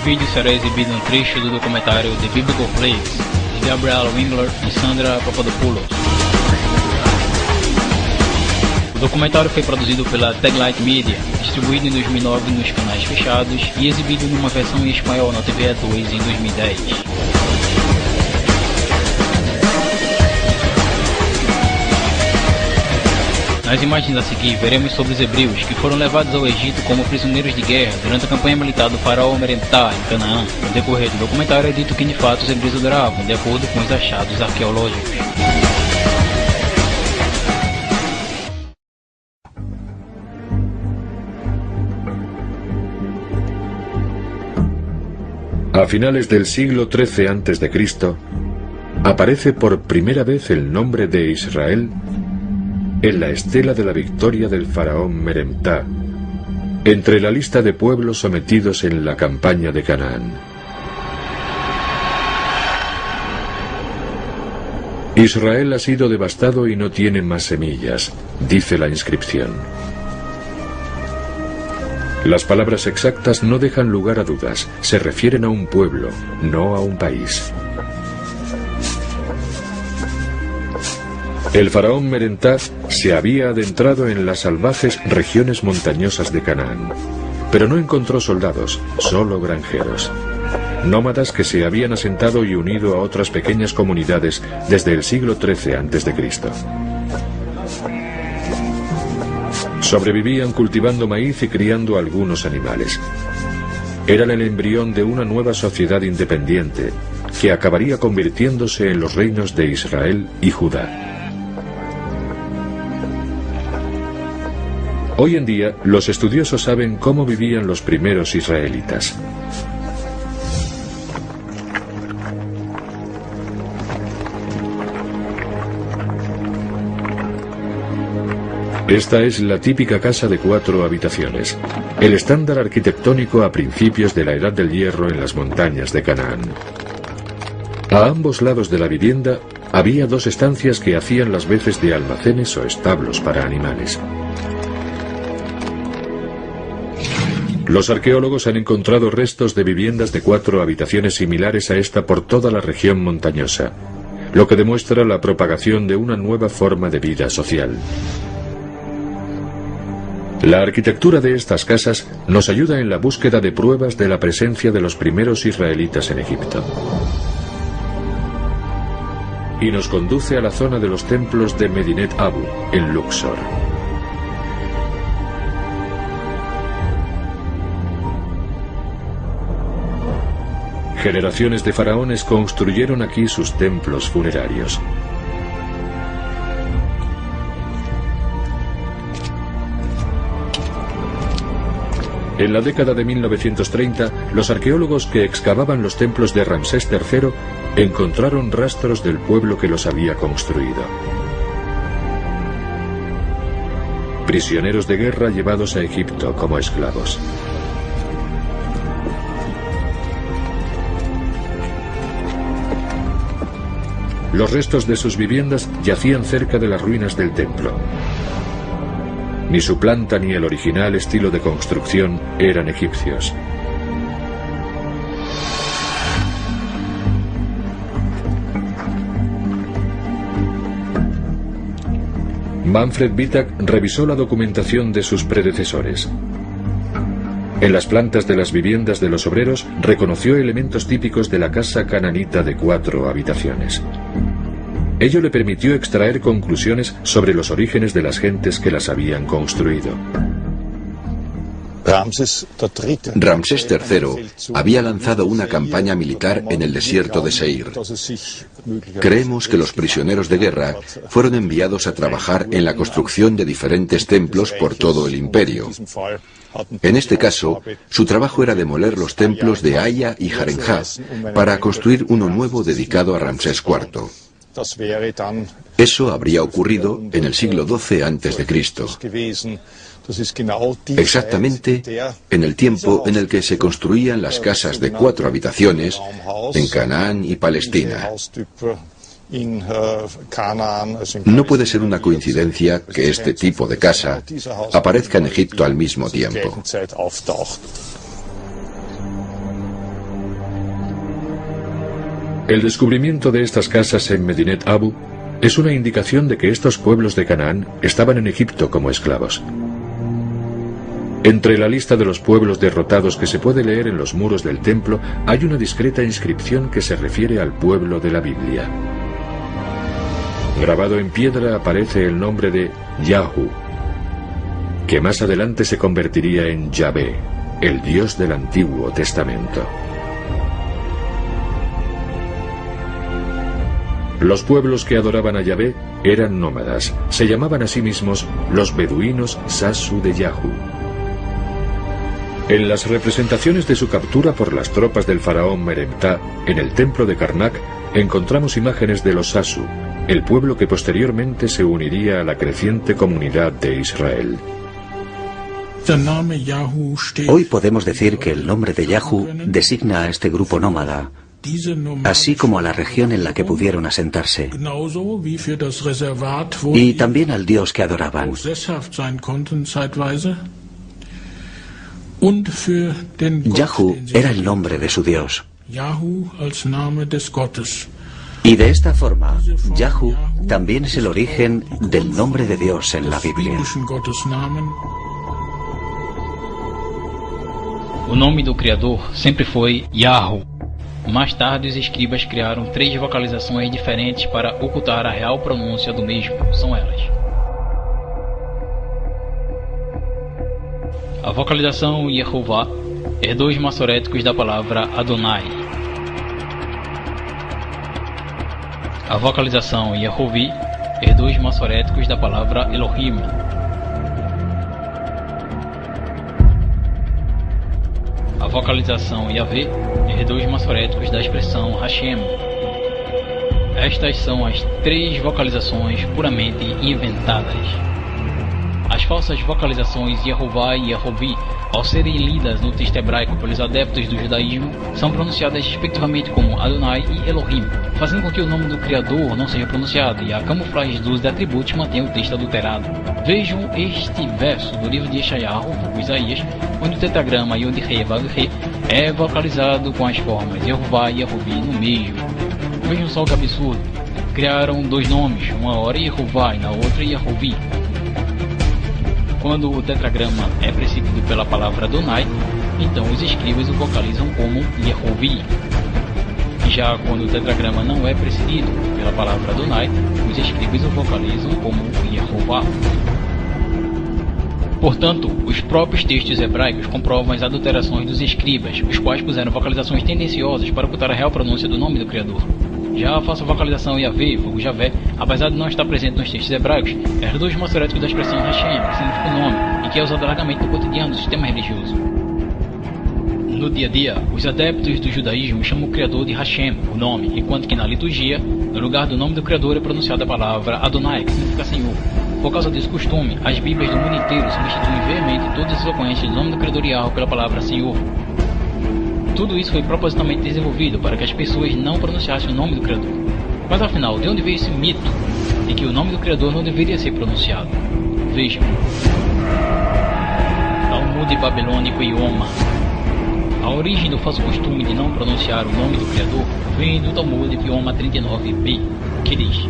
vídeo será exibido um trecho do documentário The Biblical Plagues, de Gabriela Wingler e Sandra Papadopoulos. O documentário foi produzido pela Taglight Media, distribuído em 2009 nos canais fechados e exibido numa versão em espanhol na TV 2 em 2010. Nas imagens a seguir, veremos sobre os hebreus que foram levados ao Egito como prisioneiros de guerra durante a campanha militar do faraó Merentá em Canaã. No decorrer do documentário é dito que de fato os hebreus adoravam, de acordo com os achados arqueológicos. A finales del siglo XIII a.C., aparece por primera vez el nombre de Israel en la estela de la victoria del faraón Merentá, entre la lista de pueblos sometidos en la campaña de Canaán. Israel ha sido devastado y no tiene más semillas, dice la inscripción. Las palabras exactas no dejan lugar a dudas, se refieren a un pueblo, no a un país. El faraón Merentá se había adentrado en las salvajes regiones montañosas de Canaán, pero no encontró soldados, solo granjeros. Nómadas que se habían asentado y unido a otras pequeñas comunidades desde el siglo XIII a.C. Sobrevivían cultivando maíz y criando algunos animales. Eran el embrión de una nueva sociedad independiente que acabaría convirtiéndose en los reinos de Israel y Judá. Hoy en día, los estudiosos saben cómo vivían los primeros israelitas. Esta es la típica casa de 4 habitaciones, el estándar arquitectónico a principios de la Edad del Hierro en las montañas de Canaán. A ambos lados de la vivienda había 2 estancias que hacían las veces de almacenes o establos para animales. Los arqueólogos han encontrado restos de viviendas de 4 habitaciones similares a esta por toda la región montañosa, lo que demuestra la propagación de una nueva forma de vida social. La arquitectura de estas casas nos ayuda en la búsqueda de pruebas de la presencia de los primeros israelitas en Egipto. Y nos conduce a la zona de los templos de Medinet Abu, en Luxor. Generaciones de faraones construyeron aquí sus templos funerarios. En la década de 1930, los arqueólogos que excavaban los templos de Ramsés III encontraron rastros del pueblo que los había construido. Prisioneros de guerra llevados a Egipto como esclavos. Los restos de sus viviendas yacían cerca de las ruinas del templo. Ni su planta ni el original estilo de construcción eran egipcios. Manfred Wittak revisó la documentación de sus predecesores. En las plantas de las viviendas de los obreros reconoció elementos típicos de la casa cananita de 4 habitaciones. Ello le permitió extraer conclusiones sobre los orígenes de las gentes que las habían construido. Ramsés III había lanzado una campaña militar en el desierto de Seir. Creemos que los prisioneros de guerra fueron enviados a trabajar en la construcción de diferentes templos por todo el imperio. En este caso, su trabajo era demoler los templos de Aya y Jarenjá para construir uno nuevo dedicado a Ramsés IV. Eso habría ocurrido en el siglo XII a.C., exactamente en el tiempo en el que se construían las casas de 4 habitaciones en Canaán y Palestina. No puede ser una coincidencia que este tipo de casa aparezca en Egipto al mismo tiempo. El descubrimiento de estas casas en Medinet Abu es una indicación de que estos pueblos de Canaán estaban en Egipto como esclavos. Entre la lista de los pueblos derrotados que se puede leer en los muros del templo hay una discreta inscripción que se refiere al pueblo de la Biblia. Grabado en piedra aparece el nombre de Yahu, que más adelante se convertiría en Yahvé, el Dios del Antiguo Testamento. Los pueblos que adoraban a Yahvé eran nómadas. Se llamaban a sí mismos los beduinos Sasu de Yahu. En las representaciones de su captura por las tropas del faraón Meremtah en el templo de Karnak encontramos imágenes de los Sasu, el pueblo que posteriormente se uniría a la creciente comunidad de Israel. Hoy podemos decir que el nombre de Yahu designa a este grupo nómada, así como a la región en la que pudieron asentarse, y también al dios que adoraban. Yahu era el nombre de su dios. Y de esta forma, Yahu también es el origen del nombre de Dios en la Biblia. O nome do Criador sempre foi Yahu. Mais tarde, os escribas criaram 3 vocalizações diferentes para ocultar a real pronúncia do mesmo. São elas: a vocalização Yehová herdou os massoréticos da palavra Adonai. A vocalização Yehovi herdou os massoréticos da palavra Elohim. A vocalização Yahvé herdou os massoréticos da expressão Hashem. Estas são as 3 vocalizações puramente inventadas. As falsas vocalizações Yehová e Yehovi, ao serem lidas no texto hebraico pelos adeptos do judaísmo, são pronunciadas respectivamente como Adonai e Elohim, fazendo com que o nome do Criador não seja pronunciado e a camuflagem dos atributos mantenha o texto adulterado. Vejam este verso do livro de Yeshayahu, Isaías, onde o tetragrama Yod-He Vav-He é vocalizado com as formas Yehová e Yehovi no meio. Vejam só que absurdo. Criaram 2 nomes, uma hora Yehová e na outra Yehovi. Quando o tetragrama é precedido pela palavra Adonai, então os escribas o vocalizam como Yehovi. Já quando o tetragrama não é precedido pela palavra Adonai, os escribas o vocalizam como Yehová. Portanto, os próprios textos hebraicos comprovam as adulterações dos escribas, os quais puseram vocalizações tendenciosas para ocultar a real pronúncia do nome do Criador. Já a falsa vocalização Yahvé, vulgo Javé, apesar de não estar presente nos textos hebraicos, herdou os massoréticos da expressão Hashem, que significa o nome, e que é usado largamente no cotidiano do sistema religioso. No dia a dia, os adeptos do judaísmo chamam o Criador de Hashem, o nome, enquanto que na liturgia, no lugar do nome do Criador é pronunciada a palavra Adonai, que significa Senhor. Por causa desse costume, as Bíblias do mundo inteiro substituem veemente todas as ocorrências do nome do Criador Yahweh pela palavra Senhor. Tudo isso foi propositalmente desenvolvido para que as pessoas não pronunciassem o nome do Criador. Mas afinal, de onde veio esse mito de que o nome do Criador não deveria ser pronunciado? Vejam. Talmud babilônico Ioma. A origem do falso costume de não pronunciar o nome do Criador vem do Talmud Ioma 39b, que diz: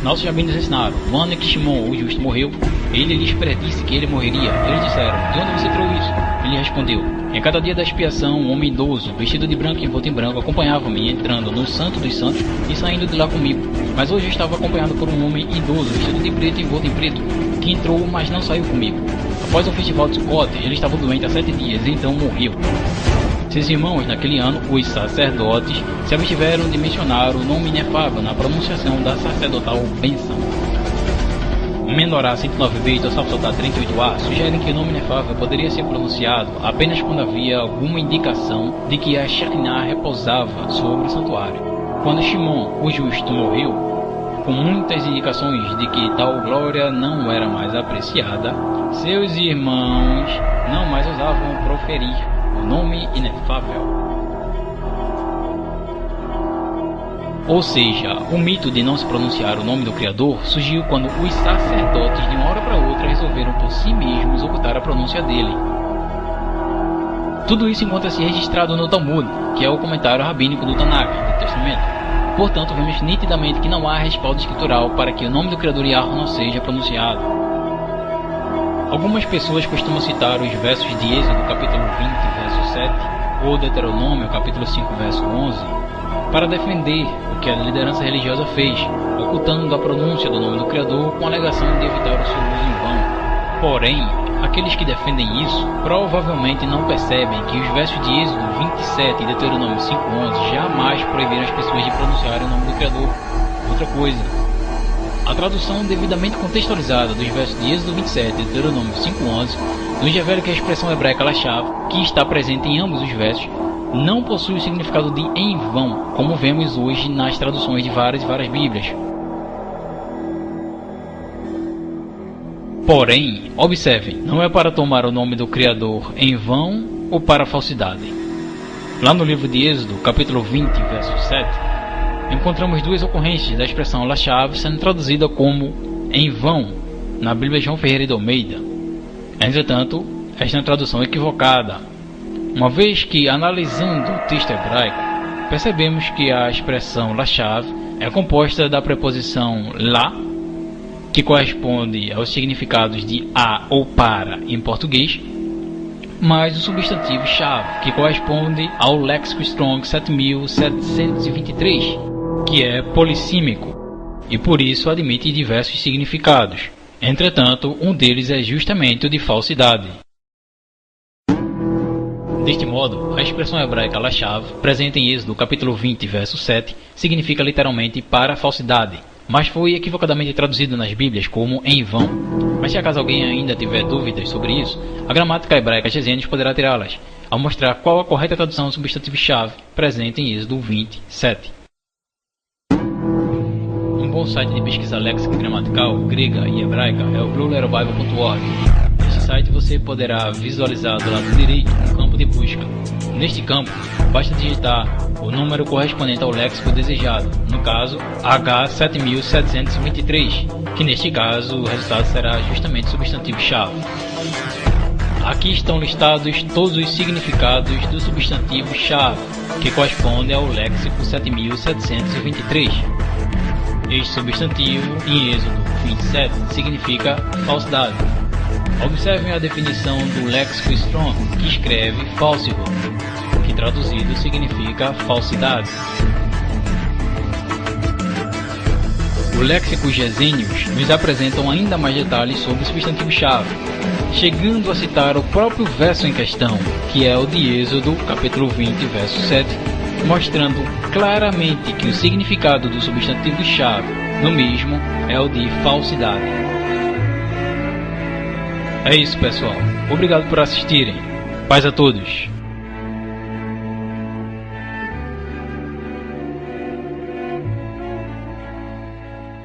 nossos rabinos ensinaram, no ano em que Shimon, o justo, morreu, ele lhes predisse que ele morreria. Eles disseram: de onde você tirou isso? Ele respondeu: em cada dia da expiação, um homem idoso, vestido de branco e envolto em branco, acompanhava-me entrando no Santo dos Santos e saindo de lá comigo. Mas hoje eu estava acompanhado por um homem idoso, vestido de preto e envolto em preto, que entrou, mas não saiu comigo. Após o festival de Sukkot, ele estava doente há 7 dias, e então morreu. Seus irmãos, naquele ano, os sacerdotes, se abstiveram de mencionar o nome inefável na pronunciação da sacerdotal bênção. Menorá 109b e Tosaf Sotá 38a sugerem que o nome inefável poderia ser pronunciado apenas quando havia alguma indicação de que a Shekinah repousava sobre o santuário. Quando Shimon, o justo, morreu, com muitas indicações de que tal glória não era mais apreciada, seus irmãos não mais ousavam proferir o nome inefável. Ou seja, o mito de não se pronunciar o nome do Criador surgiu quando os sacerdotes de uma hora para outra resolveram por si mesmos ocultar a pronúncia dele. Tudo isso encontra-se registrado no Talmud, que é o comentário rabínico do Tanakh, do Testamento. Portanto, vemos nitidamente que não há respaldo escritural para que o nome do Criador Yahweh não seja pronunciado. Algumas pessoas costumam citar os versos de Êxodo, capítulo 20, verso 7, ou Deuteronômio, capítulo 5, verso 11, para defender o que a liderança religiosa fez, ocultando a pronúncia do nome do Criador com a alegação de evitar o seu uso em vão. Porém, aqueles que defendem isso provavelmente não percebem que os versos de Êxodo 27 e Deuteronômio 5:11 jamais proibiram as pessoas de pronunciarem o nome do Criador. Outra coisa, a tradução devidamente contextualizada dos versos de Êxodo 27 e Deuteronômio 5:11 nos revela que a expressão hebraica lashav, que está presente em ambos os versos, não possui o significado de em vão, como vemos hoje nas traduções de várias e várias Bíblias. Porém, observem, não é para tomar o nome do Criador em vão ou para falsidade. Lá no livro de Êxodo, capítulo 20, verso 7, encontramos duas ocorrências da expressão lashav sendo traduzida como em vão na Bíblia João Ferreira de Almeida. Entretanto, esta é uma tradução equivocada, uma vez que, analisando o texto hebraico, percebemos que a expressão lashav é composta da preposição la, que corresponde aos significados de a ou para em português, mais o substantivo shav, que corresponde ao léxico Strong 7723, que é polissímico e por isso admite diversos significados. Entretanto, um deles é justamente o de falsidade. Deste modo, a expressão hebraica lashav, presente em Êxodo capítulo 20, verso 7, significa literalmente para falsidade, mas foi equivocadamente traduzido nas Bíblias como em vão. Mas se acaso alguém ainda tiver dúvidas sobre isso, a gramática hebraica Gesenius poderá tirá-las, ao mostrar qual a correta tradução do substantivo chave presente em Êxodo 20, 7. Um bom site de pesquisa léxica gramatical grega e hebraica é o blueletterbible.org. Neste site você poderá visualizar do lado direito um campo de busca. Neste campo, basta digitar o número correspondente ao léxico desejado, no caso H7723, que neste caso o resultado será justamente o substantivo-chave. Aqui estão listados todos os significados do substantivo-chave, que corresponde ao léxico 7723. Este substantivo, em Êxodo 27, significa falsidade. Observem a definição do léxico Strong, que escreve falsified, que traduzido significa falsidade. O léxico Gesenius nos apresentam ainda mais detalhes sobre o substantivo-chave, chegando a citar o próprio verso em questão, que é o de Êxodo, capítulo 20, verso 7, mostrando claramente que o significado do substantivo-chave no mesmo é o de falsidade. É isso, pessoal. Obrigado por assistirem. Paz a todos.